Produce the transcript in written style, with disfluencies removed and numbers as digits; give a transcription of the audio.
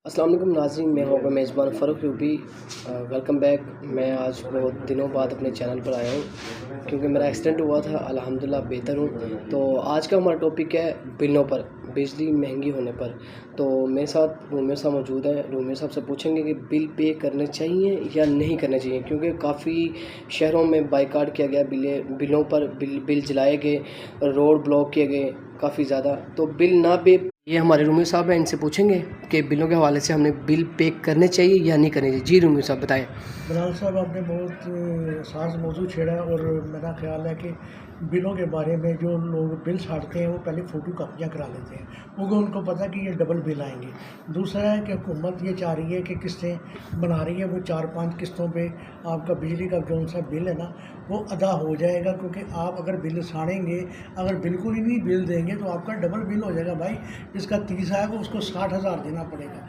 السلام علیکم ناظرین، میں ہوں اپنا میزبان فاروق روبی۔ Welcome back. میں آج بہت دنوں بعد اپنے چینل پر آیا ہوں کیونکہ میرا ایکسیڈنٹ ہوا تھا، الحمدللہ بہتر ہوں۔ تو آج کا ہمارا ٹاپک ہے بلوں پر، بجلی مہنگی ہونے پر۔ تو میرے ساتھ رومیر صاحب موجود ہیں۔ رومیر صاحب سے پوچھیں گے کہ بل پے کرنے چاہیے یا نہیں کرنے چاہیے، کیونکہ کافی شہروں میں بائیکاٹ کیا گیا، بلوں پر بل جلائے گئے، روڈ بلاک کیے گئے کافی زیادہ۔ تو بل نہ پے، یہ ہمارے رومیر صاحب ہیں، ان سے پوچھیں گے کہ بلوں کے حوالے سے ہم نے بل پے کرنے چاہیے یا نہیں کرنے چاہیے۔ جی رومیر صاحب بتائیں۔ بلال صاحب، آپ نے بہت حساس موضوع چھیڑا، اور میرا خیال ہے کہ بلوں کے بارے میں جو لوگ بل چھاڑتے ہیں وہ پہلے فوٹو کاپیاں کرا لیتے ہیں، کیونکہ ان کو پتہ کہ یہ ڈبل بل آئیں گے۔ دوسرا ہے کہ حکومت یہ چاہ رہی ہے کہ قسطیں بنا رہی ہے، وہ 4-5 قسطوں پہ آپ کا بجلی کا جو سا بل ہے نا وہ ادا ہو جائے گا، کیونکہ آپ اگر بل چھاڑیں گے، اگر بالکل ہی نہیں بل دیں گے تو آپ کا ڈبل بل ہو جائے گا۔ بھائی جس کا 30 آئے گا اس کو 60,000 دینا پڑے گا۔